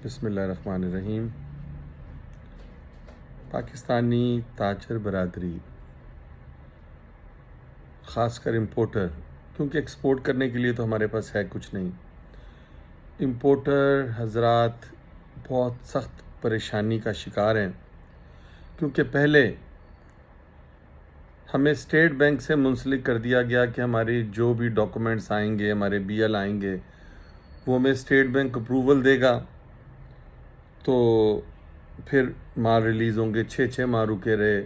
بسم اللہ الرحمن الرحیم۔ پاکستانی تاجر برادری، خاص کر امپورٹر، کیونکہ ایکسپورٹ کرنے کے لیے تو ہمارے پاس ہے کچھ نہیں، امپورٹر حضرات بہت سخت پریشانی کا شکار ہیں، کیونکہ پہلے ہمیں اسٹیٹ بینک سے منسلک کر دیا گیا کہ ہماری جو بھی ڈاکومنٹس آئیں گے، ہمارے بی ایل آئیں گے، وہ ہمیں اسٹیٹ بینک اپروول دے گا، تو پھر مال ریلیز ہوں گے۔ 6 ماہ رکے رہے،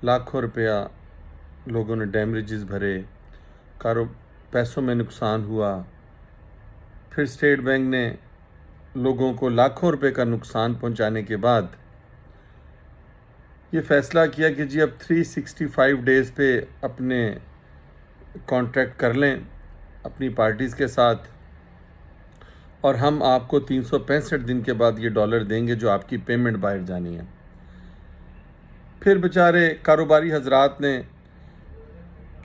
لاکھوں روپیہ لوگوں نے ڈیمیجز بھرے، پیسوں میں نقصان ہوا۔ پھر اسٹیٹ بینک نے لوگوں کو لاکھوں روپے کا نقصان پہنچانے کے بعد یہ فیصلہ کیا کہ جی اب 365 ڈیز پہ اپنے کانٹریکٹ کر لیں اپنی پارٹیز کے ساتھ، اور ہم آپ کو 365 دن کے بعد یہ ڈالر دیں گے جو آپ کی پیمنٹ باہر جانی ہے۔ پھر بیچارے کاروباری حضرات نے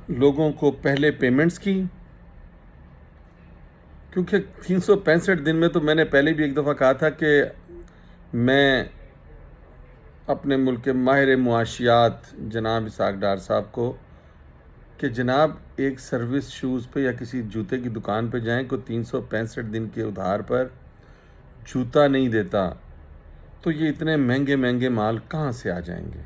لوگوں کو پہلے پیمنٹس کی، کیونکہ 365 دن میں تو میں نے پہلے بھی ایک دفعہ کہا تھا کہ میں اپنے ملک کے ماہر معاشیات جناب اسحاق ڈار صاحب کو کہ جناب ایک سروس شوز پہ یا کسی جوتے کی دکان پہ جائیں، کوئی 365 دن کے ادھار پر جوتا نہیں دیتا تو یہ اتنے مہنگے مہنگے مال کہاں سے آ جائیں گے۔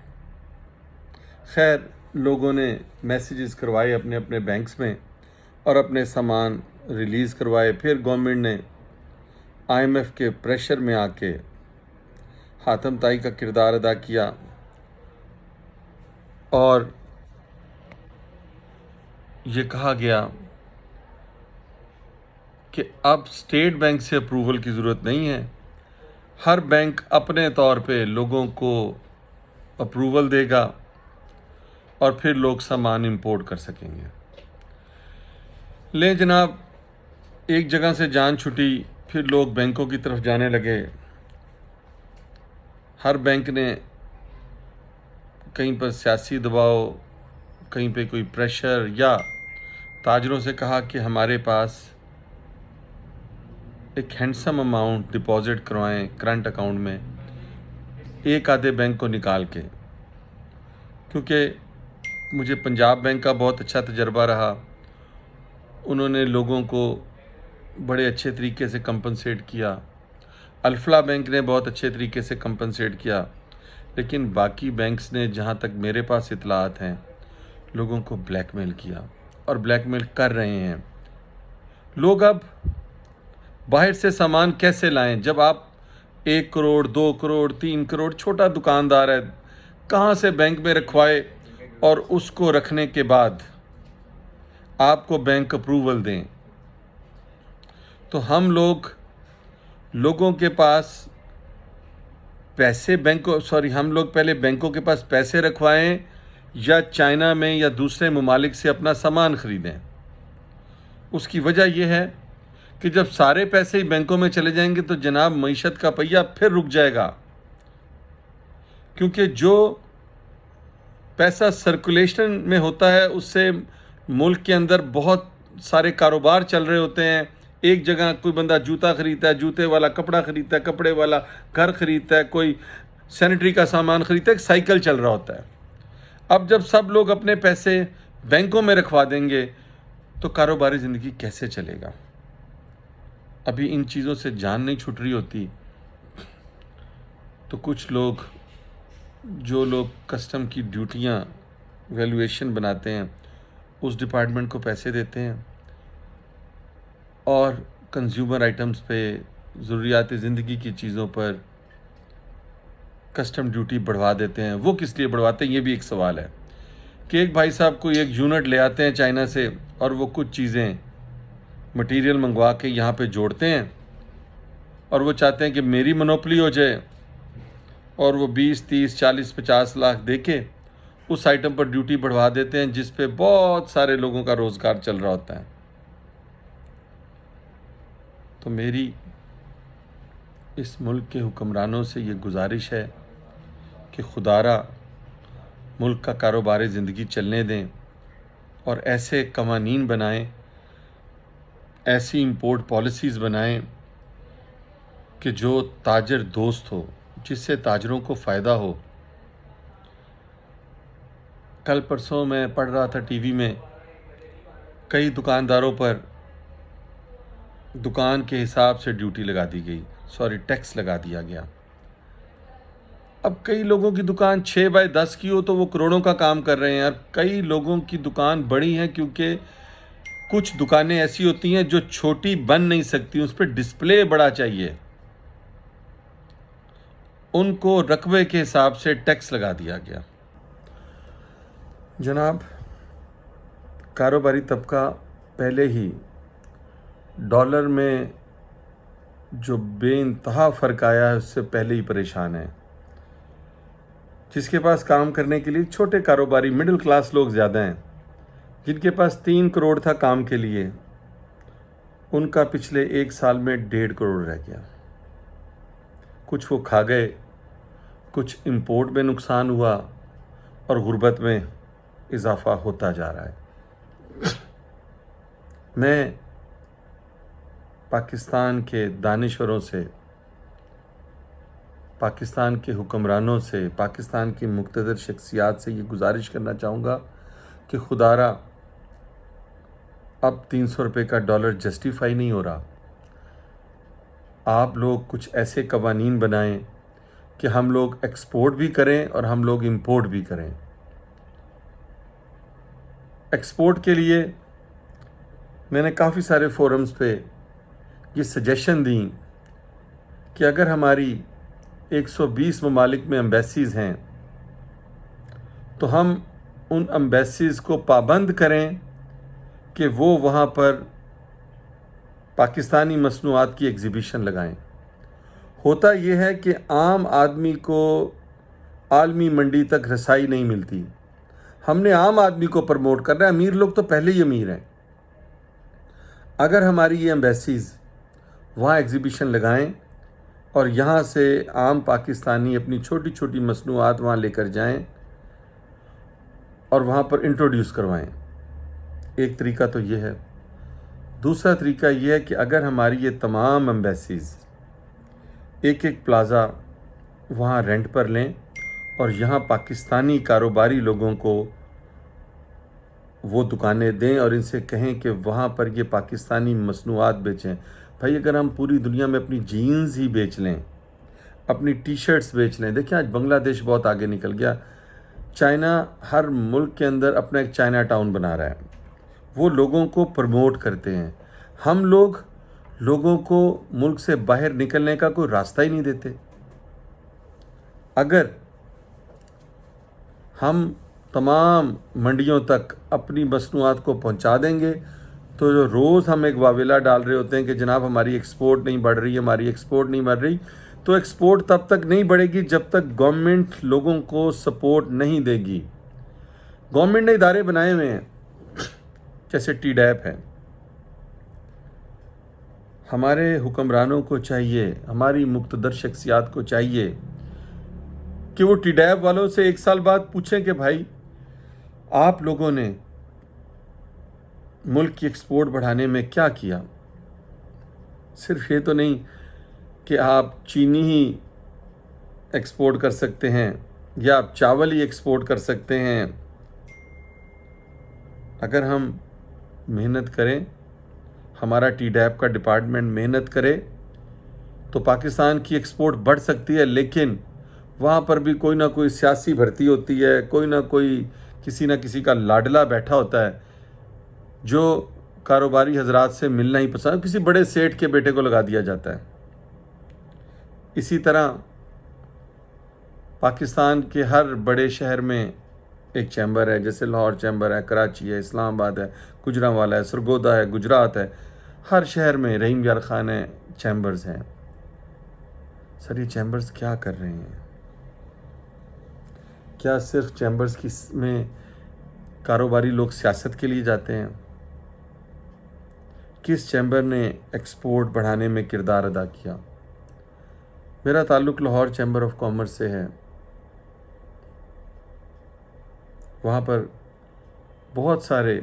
خیر، لوگوں نے میسیجز کروائے اپنے اپنے بینکس میں اور اپنے سامان ریلیز کروائے۔ پھر گورنمنٹ نے آئی ایم ایف کے پریشر میں آ کے حاتم طائی کا کردار ادا کیا، اور یہ کہا گیا کہ اب اسٹیٹ بینک سے اپروول کی ضرورت نہیں ہے، ہر بینک اپنے طور پہ لوگوں کو اپروول دے گا اور پھر لوگ سامان امپورٹ کر سکیں گے۔ لیں جناب، ایک جگہ سے جان چھٹی، پھر لوگ بینکوں کی طرف جانے لگے۔ ہر بینک نے کہیں پر سیاسی دباؤ، کہیں پہ کوئی پریشر، یا تاجروں سے کہا کہ ہمارے پاس ایک ہینڈسم اماؤنٹ ڈپازٹ کروائیں کرنٹ اکاؤنٹ میں ایک آدھے بینک کو نکال کے، کیونکہ مجھے پنجاب بینک کا بہت اچھا تجربہ رہا۔ انہوں نے لوگوں کو بڑے اچھے طریقے سے کمپنسیٹ کیا، الفلاح بینک نے بہت اچھے طریقے سے کمپنسیٹ کیا، لیکن باقی بینکس نے جہاں تک میرے پاس اطلاعات ہیں لوگوں کو بلیک میل کیا اور بلیک میل کر رہے ہیں۔ لوگ اب باہر سے سامان کیسے لائیں جب آپ 1 کروڑ 2 کروڑ 3 کروڑ چھوٹا دکاندار ہے، کہاں سے بینک میں رکھوائے اور اس کو رکھنے کے بعد آپ کو بینک اپروول دیں۔ تو ہم لوگوں کے پاس ہم لوگ پہلے بینکوں کے پاس پیسے رکھوائیں یا چائنا میں یا دوسرے ممالک سے اپنا سامان خریدیں۔ اس کی وجہ یہ ہے کہ جب سارے پیسے ہی بینکوں میں چلے جائیں گے تو جناب معیشت کا پہیہ پھر رک جائے گا، کیونکہ جو پیسہ سرکولیشن میں ہوتا ہے اس سے ملک کے اندر بہت سارے کاروبار چل رہے ہوتے ہیں۔ ایک جگہ کوئی بندہ جوتا خریدتا ہے، جوتے والا کپڑا خریدتا ہے، کپڑے والا گھر خریدتا ہے، کوئی سینیٹری کا سامان خریدتا ہے، ایک سائیکل چل رہا ہوتا ہے۔ اب جب سب لوگ اپنے پیسے بینکوں میں رکھوا دیں گے تو کاروباری زندگی کیسے چلے گا؟ ابھی ان چیزوں سے جان نہیں چھوٹ رہی ہوتی تو کچھ لوگ، جو لوگ کسٹم کی ڈیوٹیاں ویلیویشن بناتے ہیں، اس ڈپارٹمنٹ کو پیسے دیتے ہیں اور کنزیومر آئٹمز پہ، ضروریات زندگی کی چیزوں پر کسٹم ڈیوٹی بڑھوا دیتے ہیں۔ وہ کس لیے بڑھواتے ہیں یہ بھی ایک سوال ہے، کہ ایک بھائی صاحب کو ایک یونٹ لے آتے ہیں چائنا سے اور وہ کچھ چیزیں مٹیریل منگوا کے یہاں پہ جوڑتے ہیں، اور وہ چاہتے ہیں کہ میری منوپلی ہو جائے، اور وہ 20 30 40 50 لاکھ دے کے اس آئٹم پر ڈیوٹی بڑھوا دیتے ہیں جس پہ بہت سارے لوگوں کا روزگار چل رہا ہوتا ہے۔ تو میری اس ملک کے حکمرانوں سے یہ گزارش ہے کہ خدارا ملک کا کاروباری زندگی چلنے دیں اور ایسے قوانین بنائیں، ایسی امپورٹ پالیسیز بنائیں کہ جو تاجر دوست ہو، جس سے تاجروں کو فائدہ ہو. کل پرسوں میں پڑھ رہا تھا ٹی وی میں، کئی دکانداروں پر دکان کے حساب سے ڈیوٹی لگا دی گئی، ٹیکس لگا دیا گیا. اب کئی لوگوں کی دکان 6x10 کی ہو تو وہ کروڑوں کا کام کر رہے ہیں، اور کئی لوگوں کی دکان بڑی ہیں کیونکہ کچھ دکانیں ایسی ہوتی ہیں جو چھوٹی بن نہیں سکتی، اس پہ ڈسپلے بڑا چاہیے، ان کو رقبے کے حساب سے ٹیکس لگا دیا گیا. جناب، کاروباری طبقہ پہلے ہی ڈالر میں جو بے انتہا فرق آیا ہے اس سے پہلے ہی پریشان ہے. جس کے پاس کام کرنے کے لیے چھوٹے کاروباری مڈل کلاس لوگ زیادہ ہیں، جن کے پاس 3 کروڑ تھا کام کے لیے، ان کا پچھلے 1 سال میں 1.5 کروڑ رہ گیا. کچھ وہ کھا گئے، کچھ امپورٹ میں نقصان ہوا، اور غربت میں اضافہ ہوتا جا رہا ہے. میں پاکستان کے دانشوروں سے، پاکستان کے حکمرانوں سے، پاکستان کی مقتدر شخصیات سے یہ گزارش کرنا چاہوں گا کہ خدا را اب 300 روپے کا ڈالر جسٹیفائی نہیں ہو رہا. آپ لوگ کچھ ایسے قوانین بنائیں کہ ہم لوگ ایکسپورٹ بھی کریں اور ہم لوگ امپورٹ بھی کریں. ایکسپورٹ کے لیے میں نے کافی سارے فورمز پہ یہ سجیشن دیں کہ اگر ہماری 120 ممالک میں ایمبیسیز ہیں تو ہم ان ایمبیسیز کو پابند کریں کہ وہ وہاں پر پاکستانی مصنوعات کی ایگزیبیشن لگائیں. ہوتا یہ ہے کہ عام آدمی کو عالمی منڈی تک رسائی نہیں ملتی. ہم نے عام آدمی کو پروموٹ کرنا ہے، امیر لوگ تو پہلے ہی امیر ہیں. اگر ہماری یہ ایمبیسیز وہاں ایگزیبیشن لگائیں اور یہاں سے عام پاکستانی اپنی چھوٹی چھوٹی مصنوعات وہاں لے کر جائیں اور وہاں پر انٹروڈیوس کروائیں، ایک طریقہ تو یہ ہے. دوسرا طریقہ یہ ہے کہ اگر ہماری یہ تمام ایمبیسیز ایک پلازا وہاں رینٹ پر لیں اور یہاں پاکستانی کاروباری لوگوں کو وہ دکانیں دیں اور ان سے کہیں کہ وہاں پر یہ پاکستانی مصنوعات بیچیں. بھائی اگر ہم پوری دنیا میں اپنی جینز ہی بیچ لیں، اپنی ٹی شرٹس بیچ لیں، دیکھیں آج بنگلہ دیش بہت آگے نکل گیا. چائنا ہر ملک کے اندر اپنا ایک چائنا ٹاؤن بنا رہا ہے، وہ لوگوں کو پروموٹ کرتے ہیں. ہم لوگوں کو ملک سے باہر نکلنے کا کوئی راستہ ہی نہیں دیتے. اگر ہم تمام منڈیوں تک اپنی مصنوعات کو پہنچا دیں گے تو جو روز ہم ایک واویلا ڈال رہے ہوتے ہیں کہ جناب ہماری ایکسپورٹ نہیں بڑھ رہی، ہماری ایکسپورٹ نہیں بڑھ رہی، تو ایکسپورٹ تب تک نہیں بڑھے گی جب تک گورنمنٹ لوگوں کو سپورٹ نہیں دے گی. گورنمنٹ نے ادارے بنائے ہوئے ہیں جیسے ٹی ڈیپ ہے. ہمارے حکمرانوں کو چاہیے، ہماری مقتدر شخصیات کو چاہیے کہ وہ ٹی ڈیپ والوں سے 1 سال بعد پوچھیں کہ بھائی آپ لوگوں نے ملک کی ایکسپورٹ بڑھانے میں کیا کیا. صرف یہ تو نہیں کہ آپ چینی ہی ایکسپورٹ کر سکتے ہیں یا آپ چاول ہی ایکسپورٹ کر سکتے ہیں. اگر ہم محنت کریں، ہمارا ٹی ڈیپ کا ڈپارٹمنٹ محنت کرے تو پاکستان کی ایکسپورٹ بڑھ سکتی ہے. لیکن وہاں پر بھی کوئی نہ کوئی سیاسی بھرتی ہوتی ہے، کوئی نہ کوئی کسی نہ کسی کا لاڈلا بیٹھا ہوتا ہے جو کاروباری حضرات سے ملنا ہی پسند، کسی بڑے سیٹ کے بیٹے کو لگا دیا جاتا ہے. اسی طرح پاکستان کے ہر بڑے شہر میں ایک چیمبر ہے، جیسے لاہور چیمبر ہے، کراچی ہے، اسلام آباد ہے، گجرانوالا ہے، سرگودا ہے، گجرات ہے. ہر شہر میں رحیم یار خان ہے، چیمبرز ہیں. سر یہ چیمبرز کیا کر رہے ہیں؟ کیا صرف چیمبرز میں کاروباری لوگ سیاست کے لیے جاتے ہیں؟ کس چیمبر نے ایکسپورٹ بڑھانے میں کردار ادا کیا؟ میرا تعلق لاہور چیمبر آف کامرس سے ہے. وہاں پر بہت سارے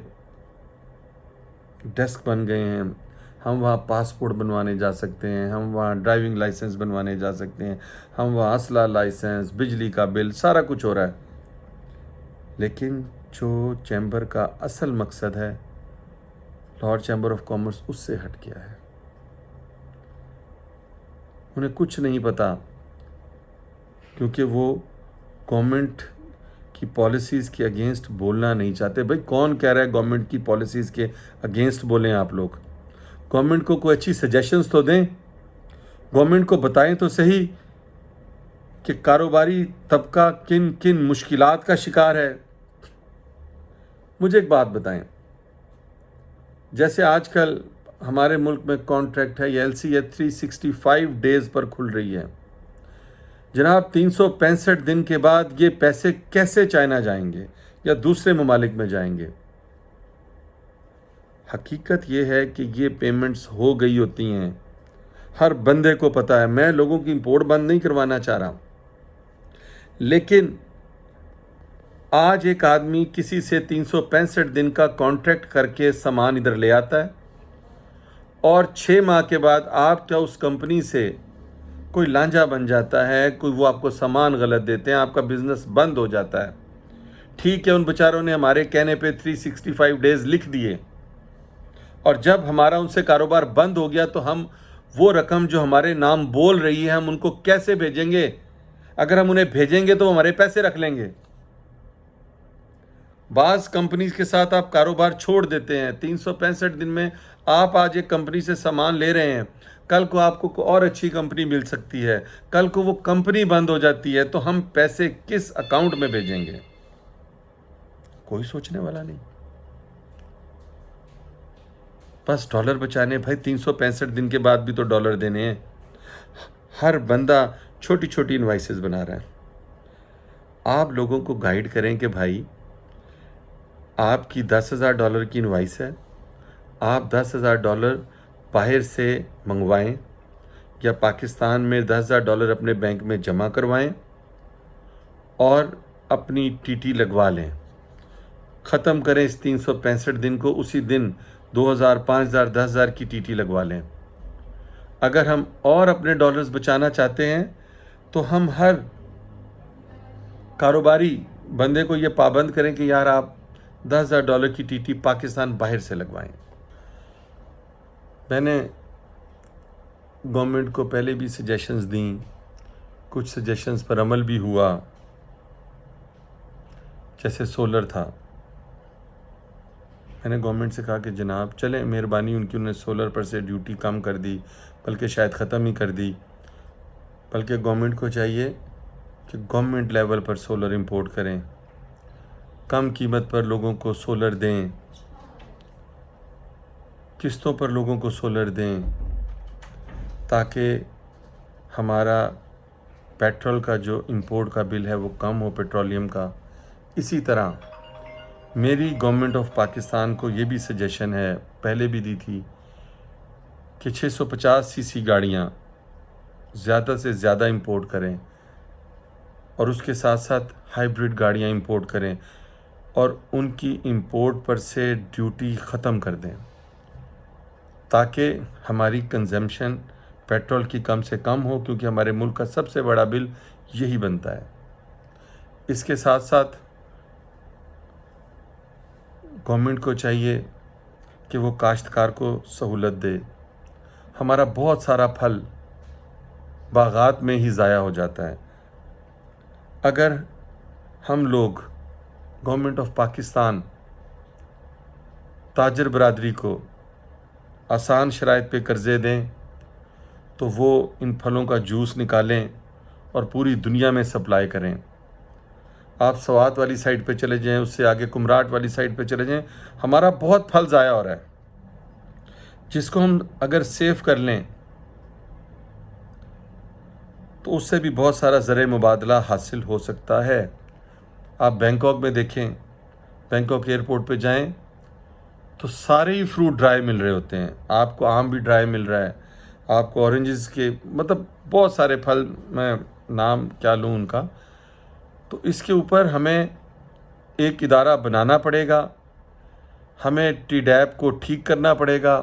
ڈیسک بن گئے ہیں. ہم وہاں پاسپورٹ بنوانے جا سکتے ہیں، ہم وہاں ڈرائیونگ لائسنس بنوانے جا سکتے ہیں، ہم وہاں اسلحہ لائسنس، بجلی کا بل، سارا کچھ ہو رہا ہے۔ لیکن جو چیمبر کا اصل مقصد ہے، لاہور چیمبر آف کامرس، اس سے ہٹ گیا ہے۔ انہیں کچھ نہیں پتا، کیونکہ وہ گورنمنٹ کی پالیسیز کے اگینسٹ بولنا نہیں چاہتے۔ بھائی کون کہہ رہا ہے گورنمنٹ کی پالیسیز کے اگینسٹ بولیں آپ لوگ؟ گورنمنٹ کو کوئی اچھی سجیشنز تو دیں، گورنمنٹ کو بتائیں تو صحیح کہ کاروباری طبقہ کن کن مشکلات کا شکار ہے۔ مجھے ایک بات بتائیں، جیسے آج کل ہمارے ملک میں کانٹریکٹ ہے، یہ ایل سی ہے 365 ڈیز پر کھل رہی ہے۔ جناب 365 دن کے بعد یہ پیسے کیسے چائنا جائیں گے یا دوسرے ممالک میں جائیں گے؟ حقیقت یہ ہے کہ یہ پیمنٹس ہو گئی ہوتی ہیں، ہر بندے کو پتہ ہے۔ میں لوگوں کی امپورٹ بند نہیں کروانا چاہ رہا، لیکن آج ایک آدمی کسی سے 365 دن کا کانٹریکٹ کر کے سامان ادھر لے آتا ہے، اور 6 ماہ کے بعد آپ کیا اس کمپنی سے کوئی لانجا بن جاتا ہے، کوئی وہ آپ کو سامان غلط دیتے ہیں، آپ کا بزنس بند ہو جاتا ہے۔ ٹھیک ہے، ان بیچاروں نے ہمارے کہنے پہ 365 ڈیز لکھ دیے، اور جب ہمارا ان سے کاروبار بند ہو گیا تو ہم وہ رقم جو ہمارے نام بول رہی ہے، ہم ان کو کیسے بھیجیں گے؟ اگر ہم انہیں بھیجیں گے تو وہ ہمارے پیسے رکھ لیں گے۔ بعض کمپنیز کے ساتھ آپ کاروبار چھوڑ دیتے ہیں، 365 دن میں آپ آج ایک کمپنی سے سامان لے رہے ہیں، کل کو آپ کو کوئی اور اچھی کمپنی مل سکتی ہے، کل کو وہ کمپنی بند ہو جاتی ہے، تو ہم پیسے کس اکاؤنٹ میں بھیجیں گے؟ کوئی سوچنے والا نہیں، بس ڈالر بچانے۔ بھائی 365 دن کے بعد بھی تو ڈالر دینے ہیں۔ ہر بندہ چھوٹی چھوٹی انوائسز بنا رہا ہے۔ آپ لوگوں کو گائیڈ کریں کہ بھائی آپ کی $10,000 کی انوائس ہے، آپ $10,000 باہر سے منگوائیں یا پاکستان میں $10,000 اپنے بینک میں جمع کروائیں اور اپنی ٹی ٹی لگوا لیں۔ ختم کریں اس 365 دن کو، اسی دن 2,000 5,000 10,000 کی ٹی ٹی لگوا لیں۔ اگر ہم اور اپنے ڈالرز بچانا چاہتے ہیں تو ہم ہر کاروباری بندے کو یہ پابند کریں کہ یار آپ $10,000 کی ٹی ٹی پاکستان باہر سے لگوائیں۔ میں نے گورنمنٹ کو پہلے بھی سجیشنز دیں، کچھ سجیشنز پر عمل بھی ہوا، جیسے سولر تھا۔ میں نے گورنمنٹ سے کہا کہ جناب چلیں، مہربانی ان کی، انہوں نے سولر پر سے ڈیوٹی کم کر دی، بلکہ شاید ختم ہی کر دی۔ بلکہ گورنمنٹ کو چاہیے کہ گورنمنٹ لیول پر سولر امپورٹ کریں، کم قیمت پر لوگوں کو سولر دیں، قسطوں پر لوگوں کو سولر دیں، تاکہ ہمارا پیٹرول کا جو امپورٹ کا بل ہے وہ کم ہو، پیٹرولیم کا۔ اسی طرح میری گورنمنٹ آف پاکستان کو یہ بھی سجیشن ہے، پہلے بھی دی تھی، کہ 650 سی سی گاڑیاں زیادہ سے زیادہ امپورٹ کریں، اور اس کے ساتھ ساتھ ہائیبرڈ گاڑیاں امپورٹ کریں، اور ان کی امپورٹ پر سے ڈیوٹی ختم کر دیں، تاکہ ہماری کنزمپشن پیٹرول کی کم سے کم ہو، کیونکہ ہمارے ملک کا سب سے بڑا بل یہی بنتا ہے۔ اس کے ساتھ ساتھ گورنمنٹ کو چاہیے کہ وہ کاشتکار کو سہولت دے۔ ہمارا بہت سارا پھل باغات میں ہی ضائع ہو جاتا ہے۔ اگر ہم لوگ گورنمنٹ آف پاکستان تاجر برادری کو آسان شرائط پہ قرضے دیں تو وہ ان پھلوں کا جوس نکالیں اور پوری دنیا میں سپلائی کریں۔ آپ سوات والی سائڈ پہ چلے جائیں، اس سے آگے کمراٹ والی سائڈ پہ چلے جائیں، ہمارا بہت پھل ضائع ہو رہا ہے، جس کو ہم اگر سیو کر لیں تو اس سے بھی بہت سارا زر مبادلہ حاصل ہو سکتا ہے۔ آپ بینکاک میں دیکھیں، بینکاک ایئرپورٹ پہ جائیں تو سارے ہی فروٹ ڈرائی مل رہے ہوتے ہیں، آپ کو آم بھی ڈرائی مل رہا ہے، آپ کو اورنجز کے، مطلب بہت سارے پھل، میں نام کیا لوں ان کا۔ تو اس کے اوپر ہمیں ایک ادارہ بنانا پڑے گا، ہمیں ٹی ڈیپ کو ٹھیک کرنا پڑے گا،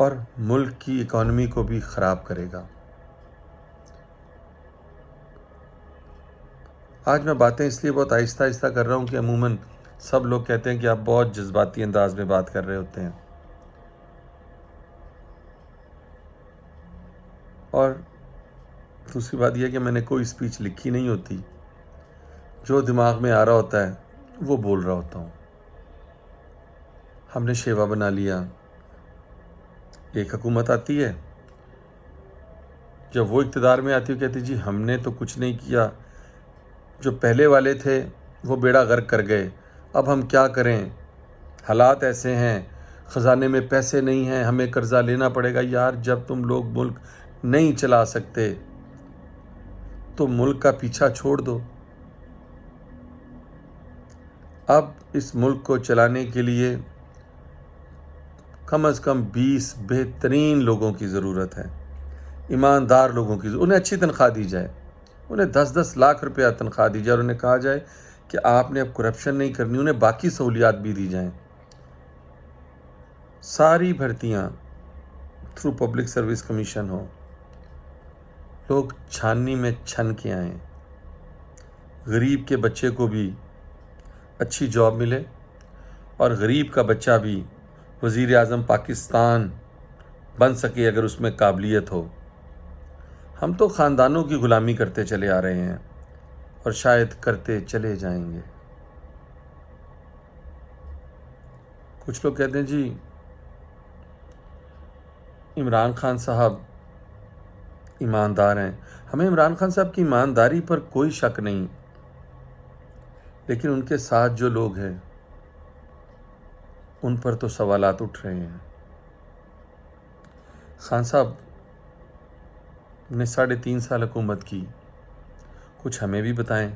اور ملک کی اکانومی کو بھی خراب کرے گا۔ آج میں باتیں اس لیے بہت آہستہ آہستہ کر رہا ہوں کہ عموماً سب لوگ کہتے ہیں کہ آپ بہت جذباتی انداز میں بات کر رہے ہوتے ہیں، اور دوسری بات یہ ہے کہ میں نے کوئی اسپیچ لکھی نہیں ہوتی، جو دماغ میں آ رہا ہوتا ہے وہ بول رہا ہوتا ہوں۔ ہم نے شیوا بنا لیا، ایک حکومت آتی ہے، جب وہ اقتدار میں آتی ہے کہتی جی ہم نے تو کچھ نہیں کیا، جو پہلے والے تھے وہ بیڑا غرق کر گئے، اب ہم کیا کریں، حالات ایسے ہیں، خزانے میں پیسے نہیں ہیں، ہمیں قرضہ لینا پڑے گا۔ یار جب تم لوگ ملک نہیں چلا سکتے تو ملک کا پیچھا چھوڑ دو۔ اب اس ملک کو چلانے کے لیے کم از کم 20 بہترین لوگوں کی ضرورت ہے، ایماندار لوگوں کی ضرورت۔ انہیں اچھی تنخواہ دی جائے، انہیں 10-10 لاکھ روپیہ تنخواہ دی جائے، اور انہیں کہا جائے کہ آپ نے اب کرپشن نہیں کرنی، انہیں باقی سہولیات بھی دی جائیں۔ ساری بھرتیاں تھرو پبلک سروس کمیشن ہو، لوگ چھاننی میں چھن کے آئیں، غریب کے بچے کو بھی اچھی جاب ملے، اور غریب کا بچہ بھی وزیر اعظم پاکستان بن سکے اگر اس میں قابلیت ہو۔ ہم تو خاندانوں کی غلامی کرتے چلے آ رہے ہیں اور شاید کرتے چلے جائیں گے۔ کچھ لوگ کہتے ہیں جی عمران خان صاحب ایماندار ہیں، ہمیں عمران خان صاحب کی ایمانداری پر کوئی شک نہیں، لیکن ان کے ساتھ جو لوگ ہیں ان پر تو سوالات اٹھ رہے ہیں۔ خان صاحب نے 3.5 سال حکومت کی، کچھ ہمیں بھی بتائیں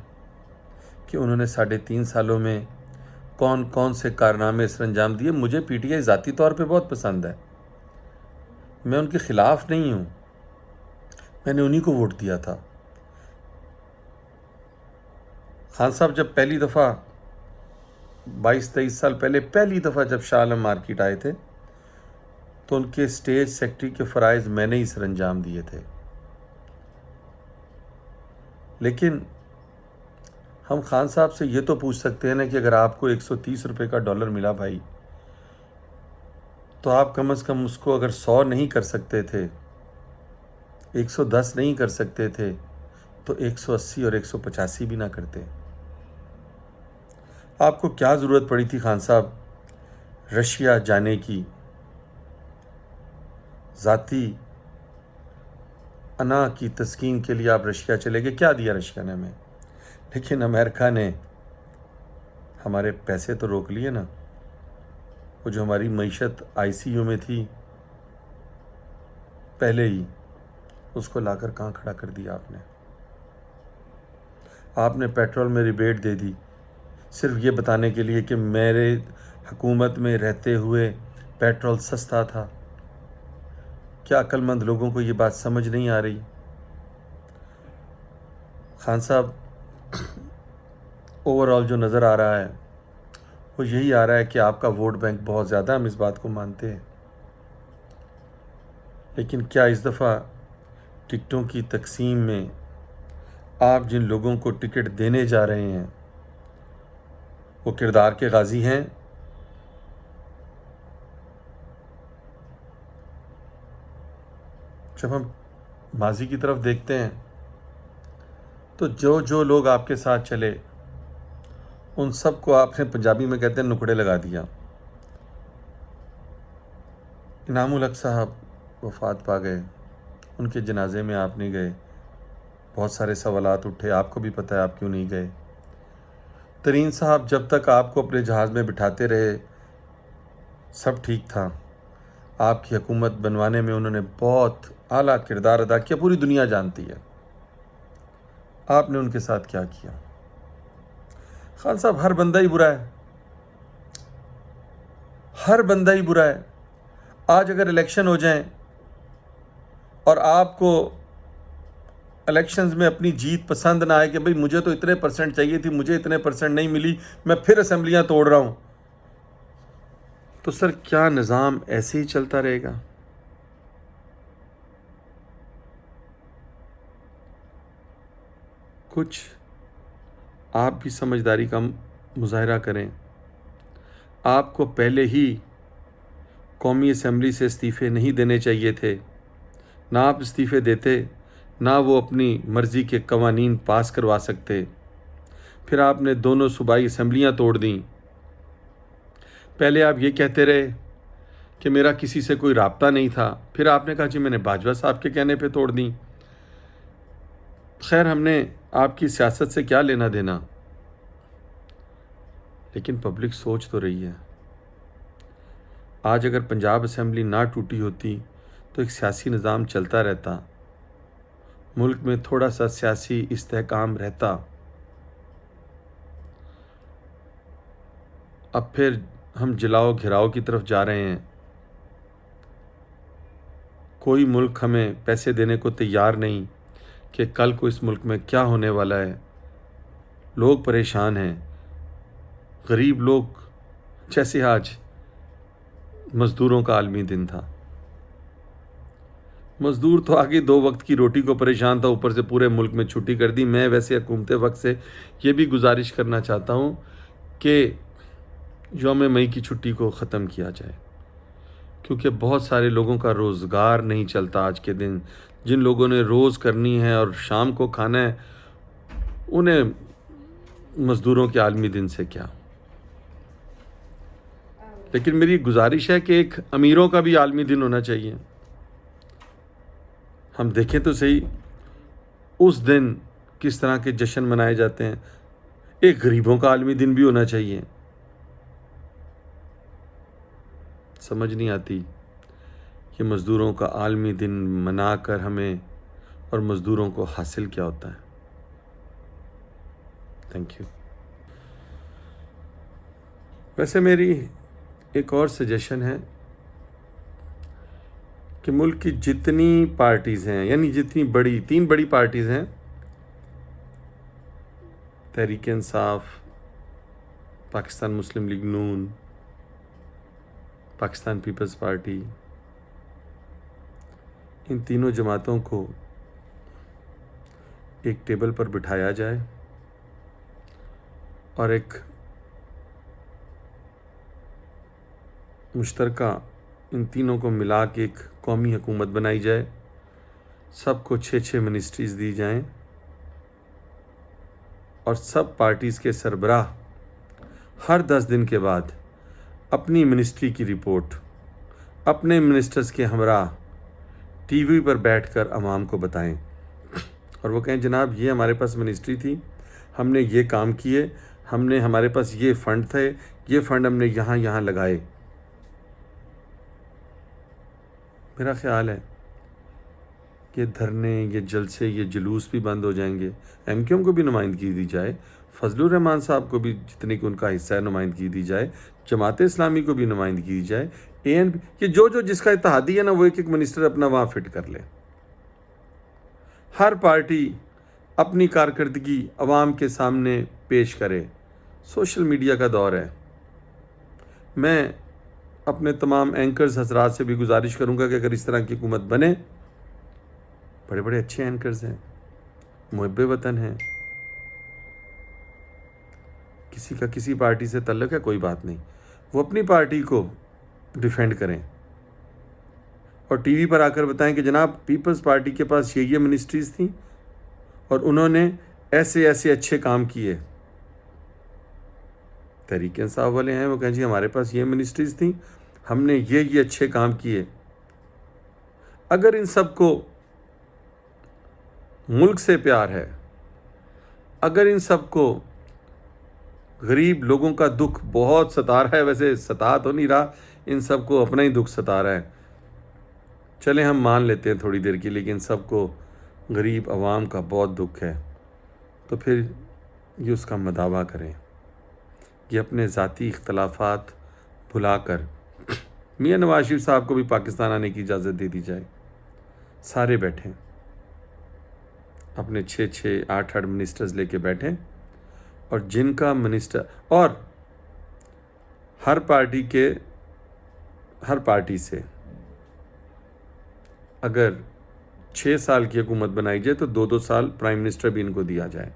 کہ انہوں نے 3.5 سالوں میں کون کون سے کارنامے سر انجام دیے۔ مجھے پی ٹی آئی ذاتی طور پہ بہت پسند ہے، میں ان کے خلاف نہیں ہوں، میں نے انہی کو ووٹ دیا تھا۔ خان صاحب جب پہلی دفعہ 22-23 سال پہلے پہلی دفعہ جب شاہ عالم مارکیٹ آئے تھے تو ان کے اسٹیج سیکرٹری کے فرائض میں نے ہی سر انجام دیے تھے۔ لیکن ہم خان صاحب سے یہ تو پوچھ سکتے ہیں نا کہ اگر آپ کو 130 روپے کا ڈالر ملا بھائی، تو آپ کم از کم اس کو اگر 100 نہیں کر سکتے تھے، 110 نہیں کر سکتے تھے، تو 180 اور 185 بھی نہ کرتے۔ آپ کو کیا ضرورت پڑی تھی خان صاحب رشیا جانے کی؟ ذاتی انا کی تسکین کے لیے آپ رشیا چلے گئے، کیا دیا رشیا نے ہمیں؟ لیکن امریکہ نے ہمارے پیسے تو روک لیے نا، وہ جو ہماری معیشت آئی سی یو میں تھی پہلے ہی، اس کو لا کر کہاں کھڑا کر دیا آپ نے؟ آپ نے پیٹرول میں ریبیٹ دے دی صرف یہ بتانے کے لیے کہ میرے حکومت میں رہتے ہوئے پیٹرول سستا تھا۔ کیا عقل مند لوگوں کو یہ بات سمجھ نہیں آ رہی؟ خان صاحب اوورآل جو نظر آ رہا ہے وہ یہی آ رہا ہے کہ آپ کا ووٹ بینک بہت زیادہ، ہم اس بات کو مانتے ہیں، لیکن کیا اس دفعہ ٹکٹوں کی تقسیم میں آپ جن لوگوں کو ٹکٹ دینے جا رہے ہیں وہ کردار کے غازی ہیں؟ جب ہم ماضی کی طرف دیکھتے ہیں تو جو لوگ آپ کے ساتھ چلے ان سب کو آپ نے پنجابی میں کہتے ہیں نکڑے لگا دیا۔ انعام الحق صاحب وفات پا گئے، ان کے جنازے میں آپ نہیں گئے، بہت سارے سوالات اٹھے، آپ کو بھی پتہ ہے آپ کیوں نہیں گئے۔ ترین صاحب جب تک آپ کو اپنے جہاز میں بٹھاتے رہے سب ٹھیک تھا، آپ کی حکومت بنوانے میں انہوں نے بہت اعلیٰ کردار ادا کیا، پوری دنیا جانتی ہے۔ آپ نے ان کے ساتھ کیا کیا؟ خان صاحب ہر بندہ ہی برا ہے، ہر بندہ ہی برا ہے۔ آج اگر الیکشن ہو جائیں اور آپ کو الیکشنز میں اپنی جیت پسند نہ آئے کہ بھئی مجھے تو اتنے پرسنٹ چاہیے تھی، مجھے اتنے پرسنٹ نہیں ملی، میں پھر اسمبلیاں توڑ رہا ہوں، تو سر کیا نظام ایسے ہی چلتا رہے گا؟ کچھ آپ بھی سمجھداری کا مظاہرہ کریں. آپ کو پہلے ہی قومی اسمبلی سے استعفے نہیں دینے چاہیے تھے. نہ آپ استعفے دیتے، نہ وہ اپنی مرضی کے قوانین پاس کروا سکتے. پھر آپ نے دونوں صوبائی اسمبلیاں توڑ دیں. پہلے آپ یہ کہتے رہے کہ میرا کسی سے کوئی رابطہ نہیں تھا، پھر آپ نے کہا جی میں نے باجوہ صاحب کے کہنے پہ توڑ دیں. خیر، ہم نے آپ کی سیاست سے کیا لینا دینا، لیکن پبلک سوچ تو رہی ہے. آج اگر پنجاب اسمبلی نہ ٹوٹی ہوتی تو ایک سیاسی نظام چلتا رہتا، ملک میں تھوڑا سا سیاسی استحکام رہتا. اب پھر ہم جلاؤ گھراؤ کی طرف جا رہے ہیں. کوئی ملک ہمیں پیسے دینے کو تیار نہیں کہ کل کو اس ملک میں کیا ہونے والا ہے. لوگ پریشان ہیں، غریب لوگ. جیسے آج مزدوروں کا عالمی دن تھا، مزدور تو آگے 2 وقت کی روٹی کو پریشان تھا، اوپر سے پورے ملک میں چھٹی کر دی. میں ویسے حکومت وقت سے یہ بھی گزارش کرنا چاہتا ہوں کہ یوم مئی کی چھٹی کو ختم کیا جائے، کیونکہ بہت سارے لوگوں کا روزگار نہیں چلتا آج کے دن. جن لوگوں نے روز کرنی ہے اور شام کو کھانا ہے، انہیں مزدوروں کے عالمی دن سے کیا. لیکن میری گزارش ہے کہ ایک امیروں کا بھی عالمی دن ہونا چاہیے. ہم دیکھیں تو صحیح اس دن کس طرح کے جشن منائے جاتے ہیں. ایک غریبوں کا عالمی دن بھی ہونا چاہیے. سمجھ نہیں آتی کہ مزدوروں کا عالمی دن منا کر ہمیں اور مزدوروں کو حاصل کیا ہوتا ہے. Thank you. ویسے میری ایک اور سجیشن ہے کہ ملک کی جتنی پارٹیز ہیں، یعنی جتنی 3 بڑی پارٹیز ہیں، تحریک انصاف، پاکستان مسلم لیگ نون، پاکستان پیپلز پارٹی، ان تینوں جماعتوں کو ایک ٹیبل پر بٹھایا جائے اور ایک مشترکہ ان تینوں کو ملا کے ایک قومی حکومت بنائی جائے. سب کو 6 منسٹریز دی جائیں اور سب پارٹیز کے سربراہ ہر 10 دن کے بعد اپنی منسٹری کی رپورٹ اپنے منسٹرز کے ہمراہ ٹی وی پر بیٹھ کر عوام کو بتائیں، اور وہ کہیں جناب یہ ہمارے پاس منسٹری تھی، ہم نے یہ کام کیے، ہمارے پاس یہ فنڈ تھے، یہ فنڈ ہم نے یہاں لگائے. میرا خیال ہے کہ دھرنے، یہ جلسے، یہ جلوس بھی بند ہو جائیں گے. ایم کیو ایم کو بھی نمائندگی دی جائے، فضل الرحمان صاحب کو بھی جتنے کہ ان کا حصہ ہے نمائندگی دی جائے، جماعت اسلامی کو بھی نمائندگی دی جائے، ANP، یہ جو جس کا اتحادی ہے نا، وہ ایک منسٹر اپنا وہاں فٹ کر لے. ہر پارٹی اپنی کارکردگی عوام کے سامنے پیش کرے. سوشل میڈیا کا دور ہے. میں اپنے تمام اینکرز حضرات سے بھی گزارش کروں گا کہ اگر اس طرح کی حکومت بنے، بڑے اچھے اینکرز ہیں، محب وطن ہیں، کسی کا کسی پارٹی سے تعلق ہے کوئی بات نہیں، وہ اپنی پارٹی کو ڈیفینڈ کریں اور ٹی وی پر آ کر بتائیں کہ جناب پیپلز پارٹی کے پاس یہ منسٹریز تھیں اور انہوں نے ایسے اچھے کام کیے. تحریک انصاف والے ہیں، وہ کہیں جی ہمارے پاس یہ منسٹریز تھیں، ہم نے یہ اچھے کام کیے. اگر ان سب کو ملک سے پیار ہے، اگر ان سب کو غریب لوگوں کا دکھ بہت ستا رہا ہے، ویسے ستا تو نہیں رہا، ان سب کو اپنا ہی دکھ ستا رہا ہے، چلیں ہم مان لیتے ہیں تھوڑی دیر کی، لیکن سب کو غریب عوام کا بہت دکھ ہے، تو پھر یہ اس کا مداوع کریں. یہ اپنے ذاتی اختلافات بھلا کر میاں نواز شریف صاحب کو بھی پاکستان آنے کی اجازت دے دی جائے. سارے بیٹھیں، اپنے 8 منسٹرز لے کے بیٹھیں، اور جن کا منسٹر، اور ہر پارٹی سے اگر 6 سال کی حکومت بنائی جائے تو 2 سال پرائم منسٹر بھی ان کو دیا جائے.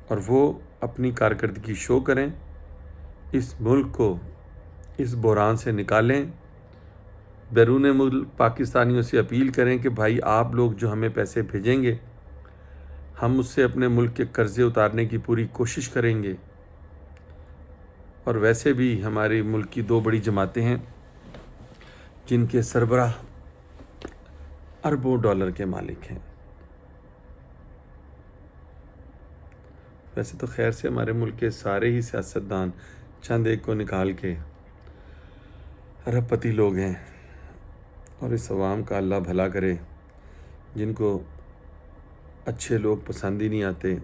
اور وہ اپنی کارکردگی شو کریں، اس ملک کو اس بحران سے نکالیں۔ بیرون ملک پاکستانیوں سے اپیل کریں کہ بھائی آپ لوگ جو ہمیں پیسے بھیجیں گے، ہم اس سے اپنے ملک کے قرضے اتارنے کی پوری کوشش کریں گے۔ اور ویسے بھی ہمارے ملک کی 2 بڑی جماعتیں ہیں جن کے سربراہ اربوں ڈالر کے مالک ہیں۔ ویسے تو خیر سے ہمارے ملک کے سارے ہی سیاستدان چند ایک کو نکال کے ارب پتی لوگ ہیں، اور اس عوام کا اللہ بھلا کرے جن کو اچھے لوگ پسند ہی نہیں آتے۔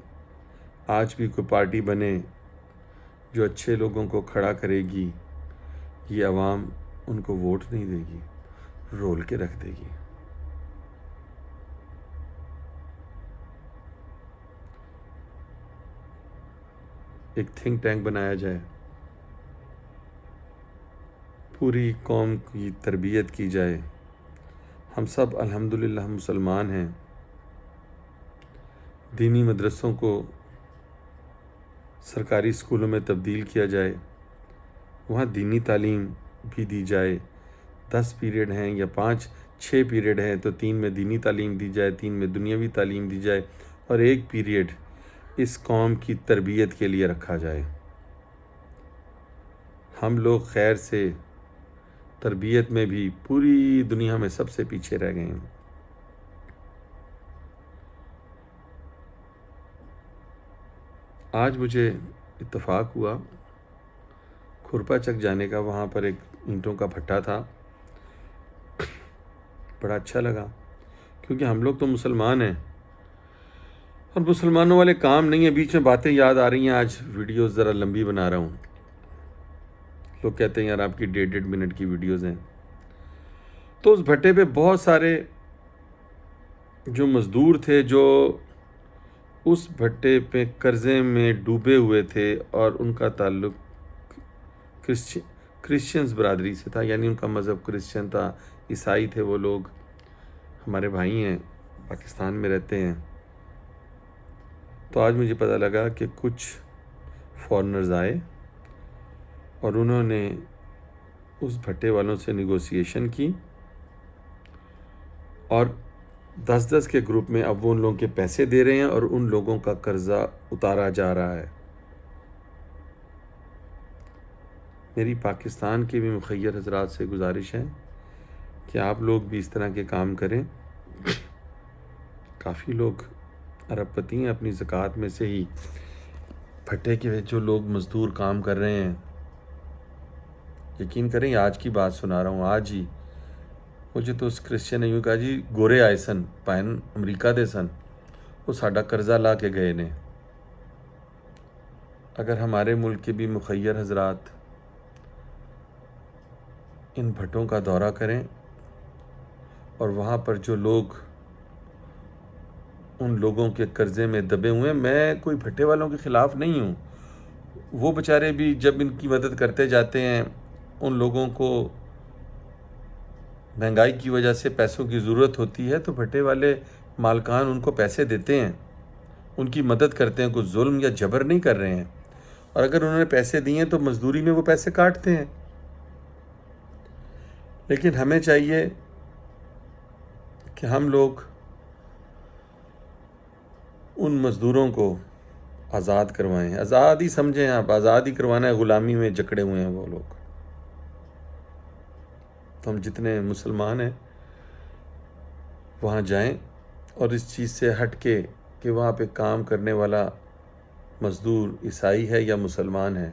آج بھی کوئی پارٹی بنے جو اچھے لوگوں کو کھڑا کرے گی، یہ عوام ان کو ووٹ نہیں دے گی، رول کے رکھ دے گی۔ ایک تھنک ٹینک بنایا جائے، پوری قوم کی تربیت کی جائے۔ ہم سب الحمدللہ مسلمان ہیں، دینی مدرسوں کو سرکاری اسکولوں میں تبدیل کیا جائے، وہاں دینی تعلیم بھی دی جائے۔ 10 پیریڈ ہیں یا 5-6 پیریڈ ہیں تو 3 میں دینی تعلیم دی جائے، 3 میں دنیاوی تعلیم دی جائے، اور 1 پیریڈ اس قوم کی تربیت کے لیے رکھا جائے۔ ہم لوگ خیر سے تربیت میں بھی پوری دنیا میں سب سے پیچھے رہ گئے ہیں۔ آج مجھے اتفاق ہوا کھرپا چک جانے کا، وہاں پر ایک اینٹوں کا بھٹا تھا، بڑا اچھا لگا کیونکہ ہم لوگ تو مسلمان ہیں اور مسلمانوں والے کام نہیں ہیں۔ بیچ میں باتیں یاد آ رہی ہیں، آج ویڈیوز ذرا لمبی بنا رہا ہوں۔ لوگ کہتے ہیں یار آپ کی 1.5 منٹ کی ویڈیوز ہیں۔ تو اس بھٹے پہ بہت سارے جو مزدور تھے جو اس بھٹے پہ قرضے میں ڈوبے ہوئے تھے، اور ان کا تعلق کرسچنز برادری سے تھا، یعنی ان کا مذہب کرسچن تھا، عیسائی تھے وہ لوگ، ہمارے بھائی ہیں، پاکستان میں رہتے ہیں۔ تو آج مجھے پتہ لگا کہ کچھ فارنرز آئے اور انہوں نے اس بھٹے والوں سے نیگوسیشن کی، اور 10-10 کے گروپ میں اب وہ ان لوگوں کے پیسے دے رہے ہیں اور ان لوگوں کا قرضہ اتارا جا رہا ہے۔ میری پاکستان کے بھی مخیر حضرات سے گزارش ہے کہ آپ لوگ بھی اس طرح کے کام کریں۔ کافی لوگ ارب پتی ہیں، اپنی زکوٰۃ میں سے ہی بھٹے کے جو لوگ مزدور کام کر رہے ہیں۔ یقین کریں آج کی بات سنا رہا ہوں، آج ہی مجھے تو اس کرسچن نے یوں کہا جی گورے آئے سن پائن امریکہ دے سن، وہ ساڈا قرضہ لا کے گئے نے۔ اگر ہمارے ملک کے بھی مخیر حضرات ان بھٹوں کا دورہ کریں اور وہاں پر جو لوگ ان لوگوں کے قرضے میں دبے ہوئے ہیں، میں کوئی بھٹے والوں کے خلاف نہیں ہوں، وہ بیچارے بھی جب ان کی مدد کرتے جاتے ہیں، ان لوگوں کو مہنگائی کی وجہ سے پیسوں کی ضرورت ہوتی ہے تو بھٹے والے مالکان ان کو پیسے دیتے ہیں، ان کی مدد کرتے ہیں، کوئی ظلم یا جبر نہیں کر رہے ہیں۔ اور اگر انہوں نے پیسے دیے ہیں تو مزدوری میں وہ پیسے کاٹتے ہیں۔ لیکن ہمیں چاہیے کہ ہم لوگ ان مزدوروں کو آزاد کروائیں، آزاد ہی سمجھیں، آپ آزاد ہی کروانا ہے، غلامی میں جکڑے ہوئے ہیں وہ لوگ۔ تو ہم جتنے مسلمان ہیں وہاں جائیں اور اس چیز سے ہٹ کے کہ وہاں پہ کام کرنے والا مزدور عیسائی ہے یا مسلمان ہے،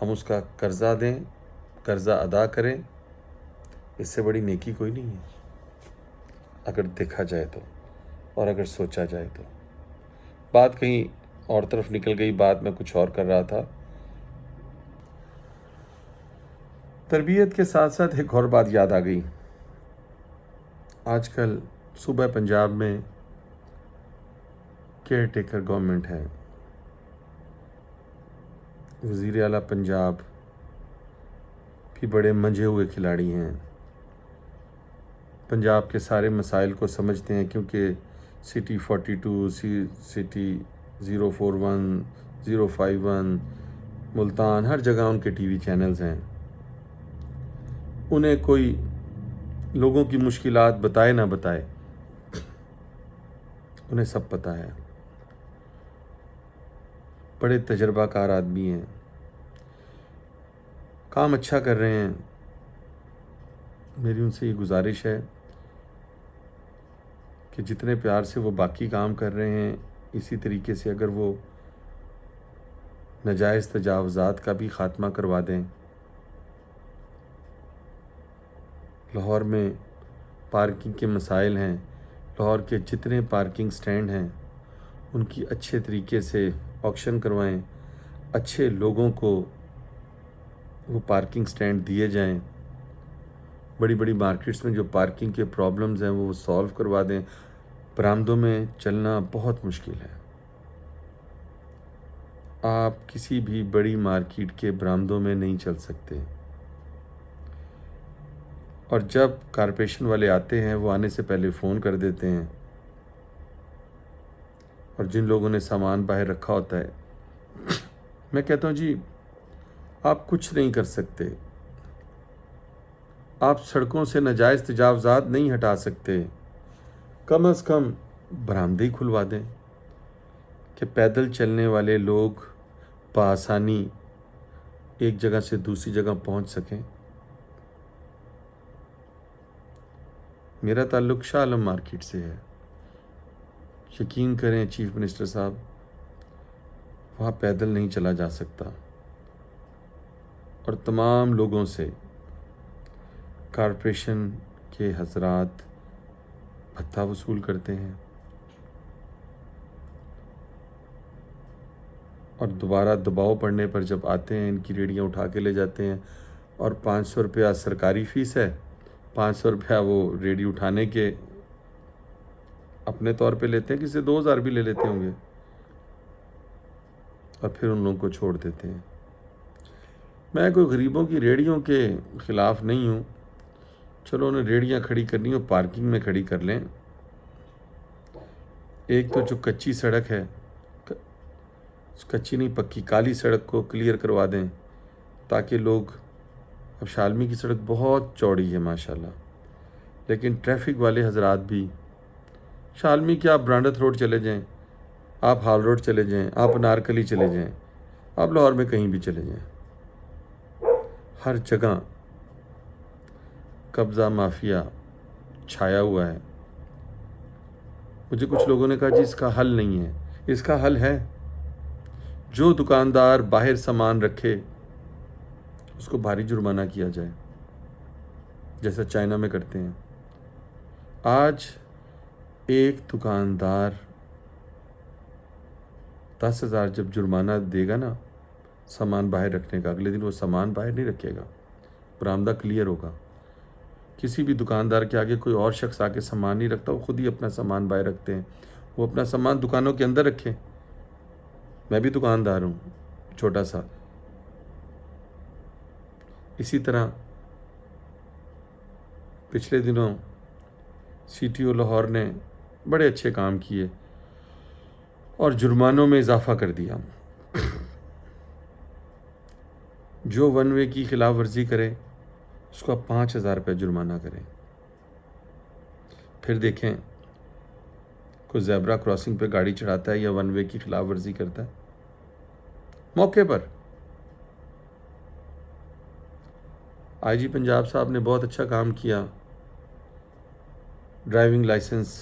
ہم اس کا قرضہ دیں، قرضہ ادا کریں، اس سے بڑی نیکی کوئی نہیں ہے اگر دیکھا جائے تو، اور اگر سوچا جائے تو۔ بات کہیں اور طرف نکل گئی، بات میں کچھ اور کر رہا تھا۔ تربیت کے ساتھ ساتھ ایک اور بات یاد آ گئی۔ آج کل صوبہ پنجاب میں کیئر ٹیکر گورنمنٹ ہے، وزیر اعلیٰ پنجاب بھی بڑے منجھے ہوئے کھلاڑی ہیں، پنجاب کے سارے مسائل کو سمجھتے ہیں، کیونکہ سٹی 42 سٹی 041 051 ملتان، ہر جگہ ان کے ٹی وی چینلز ہیں. انہیں کوئی لوگوں کی مشکلات بتائے نہ بتائے، انہیں سب پتہ ہے. بڑے تجربہ کار آدمی ہیں، کام اچھا کر رہے ہیں. میری ان سے یہ گزارش ہے کہ جتنے پیار سے وہ باقی کام کر رہے ہیں، اسی طریقے سے اگر وہ ناجائز تجاوزات کا بھی خاتمہ کروا دیں. لاہور میں پارکنگ کے مسائل ہیں، لاہور کے جتنے پارکنگ سٹینڈ ہیں ان کی اچھے طریقے سے آکشن کروائیں، اچھے لوگوں کو وہ پارکنگ سٹینڈ دیے جائیں. بڑی بڑی مارکیٹس میں جو پارکنگ کے پرابلمز ہیں وہ سالو کروا دیں. برآمدوں میں چلنا بہت مشکل ہے. آپ کسی بھی بڑی مارکیٹ کے برآمدوں میں نہیں چل سکتے، اور جب کارپوریشن والے آتے ہیں وہ آنے سے پہلے فون کر دیتے ہیں، اور جن لوگوں نے سامان باہر رکھا ہوتا ہے میں کہتا ہوں جی آپ کچھ نہیں کر سکتے، آپ سڑکوں سے ناجائز تجاوزات نہیں ہٹا سکتے، کم از کم برآمدے ہی کھلوا دیں کہ پیدل چلنے والے لوگ بآسانی ایک جگہ سے دوسری جگہ پہنچ سکیں. میرا تعلق شاہ عالم مارکیٹ سے ہے. یقین کریں چیف منسٹر صاحب، وہاں پیدل نہیں چلا جا سکتا، اور تمام لوگوں سے کارپوریشن کے حضرات بھتہ وصول کرتے ہیں، اور دوبارہ دباؤ پڑنے پر جب آتے ہیں ان کی ریڑیاں اٹھا کے لے جاتے ہیں، اور 500 روپیہ سرکاری فیس ہے، 500 روپیہ وہ ریڑی اٹھانے کے اپنے طور پہ لیتے ہیں، کسی سے 2000 بھی لے لیتے ہوں گے، اور پھر ان لوگوں کو چھوڑ دیتے ہیں. میں کوئی غریبوں کی ریڑیوں کے خلاف نہیں ہوں، چلو انہیں ریڑیاں کھڑی کرنی ہو پارکنگ میں کھڑی کر لیں. ایک تو جو کچی سڑک ہے، کچی نہیں پکی کالی سڑک کو کلیئر کروا دیں تاکہ لوگ، اب شالمی کی سڑک بہت چوڑی ہے ماشاءاللہ، لیکن ٹریفک والے حضرات بھی، شالمی کے آپ برانڈت روڈ چلے جائیں، آپ ہال روڈ چلے جائیں، آپ انارکلی چلے جائیں، آپ لاہور میں کہیں بھی چلے جائیں، ہر جگہ قبضہ مافیا چھایا ہوا ہے. مجھے کچھ لوگوں نے کہا جی اس کا حل نہیں ہے. اس کا حل ہے، جو دکاندار باہر سامان رکھے اس کو بھاری جرمانہ کیا جائے، جیسا چائنا میں کرتے ہیں. آج ایک دکاندار 10,000 جب جرمانہ دے گا نا سامان باہر رکھنے کا، اگلے دن وہ سامان باہر نہیں رکھے گا، برآمدہ کلیئر ہوگا. کسی بھی دکاندار کے آگے کوئی اور شخص آ کے سامان نہیں رکھتا، وہ خود ہی اپنا سامان باہر رکھتے ہیں. وہ اپنا سامان دکانوں کے اندر رکھیں. میں بھی دکاندار ہوں چھوٹا سا. اسی طرح پچھلے دنوں سی ٹی او لاہور نے بڑے اچھے کام کیے اور جرمانوں میں اضافہ کر دیا. جو ون وے کی خلاف ورزی کرے اس کو آپ 5,000 روپے جرمانہ کریں. پھر دیکھیں کوئی زیبرا کراسنگ پہ گاڑی چڑھاتا ہے یا ون وے کی خلاف ورزی کرتا ہے موقع پر. آئی جی پنجاب صاحب نے بہت اچھا کام کیا. ڈرائیونگ لائسنس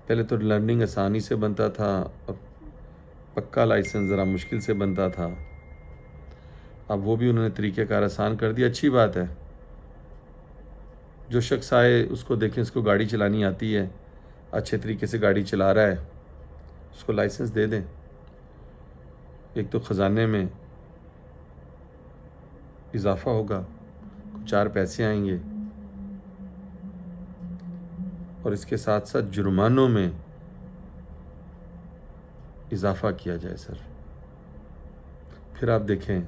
پہلے تو لرننگ آسانی سے بنتا تھا، اب پکا لائسنس ذرا مشکل سے بنتا تھا. اب وہ بھی انہوں نے طریقہ کار آسان کر دیا. اچھی بات ہے. جو شخص آئے اس کو دیکھیں اس کو گاڑی چلانی آتی ہے، اچھے طریقے سے گاڑی چلا رہا ہے، اس کو لائسنس دے دیں. ایک تو خزانے میں اضافہ ہوگا، 4 پیسے آئیں گے، اور اس کے ساتھ ساتھ جرمانوں میں اضافہ کیا جائے سر. پھر آپ دیکھیں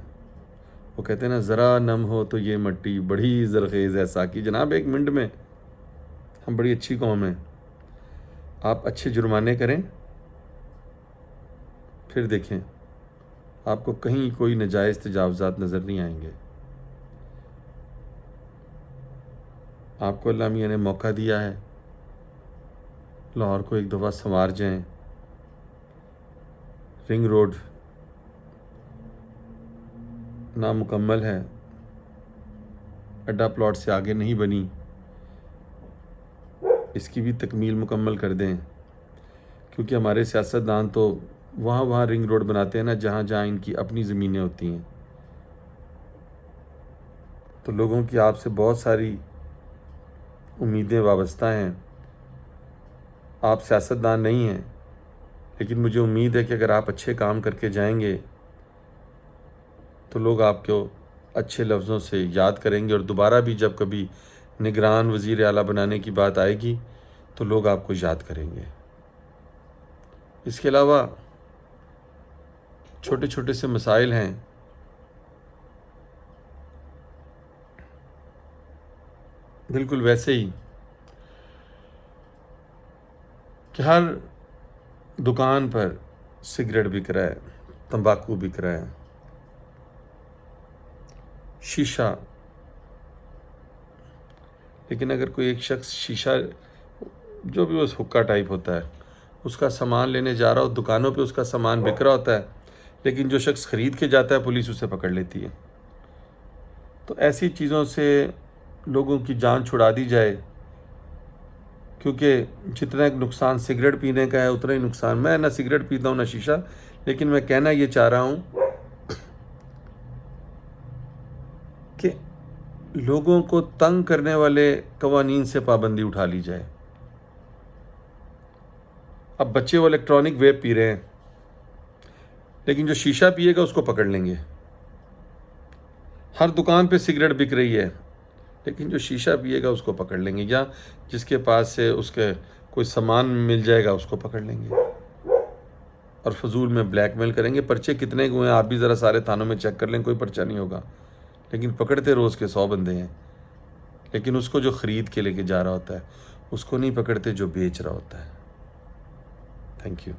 وہ کہتے ہیں نا ذرا نم ہو تو یہ مٹی بڑی زرخیز ہے ساقی. جناب 1 منٹ میں ہم بڑی اچھی قوم ہیں. آپ اچھے جرمانے کریں، پھر دیکھیں آپ کو کہیں کوئی ناجائز تجاوزات نظر نہیں آئیں گے. آپ کو اللہ میاں نے موقع دیا ہے، لاہور کو ایک دفعہ سنوار جائیں. رنگ روڈ نامکمل ہے، اڈا پلاٹ سے آگے نہیں بنی، اس کی بھی تکمیل مکمل کر دیں. کیونکہ ہمارے سیاستدان تو وہاں رنگ روڈ بناتے ہیں نا جہاں جہاں ان کی اپنی زمینیں ہوتی ہیں. تو لوگوں کی آپ سے بہت ساری امیدیں وابستہ ہیں. آپ سیاستدان نہیں ہیں، لیکن مجھے امید ہے کہ اگر آپ اچھے کام کر کے جائیں گے تو لوگ آپ کو اچھے لفظوں سے یاد کریں گے، اور دوبارہ بھی جب کبھی نگران وزیر اعلیٰ بنانے کی بات آئے گی تو لوگ آپ کو یاد کریں گے. اس کے علاوہ چھوٹے چھوٹے سے مسائل ہیں. بالکل ویسے ہی کہ ہر دکان پر سگریٹ بک رہا ہے، تمباکو بک رہا ہے، شیشہ. لیکن اگر کوئی ایک شخص شیشہ جو بھی اس حکا ٹائپ ہوتا ہے اس کا سامان لینے جا رہا ہو، دکانوں پہ اس کا سامان بک رہا ہوتا ہے، لیکن جو شخص خرید کے جاتا ہے پولیس اسے پکڑ لیتی ہے. تو ایسی چیزوں سے لوگوں کی جان چھڑا دی جائے، کیونکہ جتنا ایک نقصان سگریٹ پینے کا ہے اتنا ہی نقصان. میں نہ سگریٹ پیتا ہوں نہ شیشہ، لیکن میں کہنا یہ چاہ رہا ہوں کہ لوگوں کو تنگ کرنے والے قوانین سے پابندی اٹھا لی جائے. اب بچے وہ الیکٹرانک ویپ پی رہے ہیں، لیکن جو شیشہ پیے گا اس کو پکڑ لیں گے. ہر دکان پہ سگریٹ بک رہی ہے، لیکن جو شیشہ پیے گا اس کو پکڑ لیں گے، یا جس کے پاس سے اس کے کوئی سامان مل جائے گا اس کو پکڑ لیں گے اور فضول میں بلیک میل کریں گے. پرچے کتنے ہوئے ہیں آپ بھی ذرا سارے تھانوں میں چیک کر لیں، کوئی پرچہ نہیں ہوگا. لیکن پکڑتے روز کے 100 بندے ہیں، لیکن اس کو جو خرید کے لے کے جا رہا ہوتا ہے اس کو نہیں پکڑتے جو بیچ رہا ہوتا ہے. Thank you.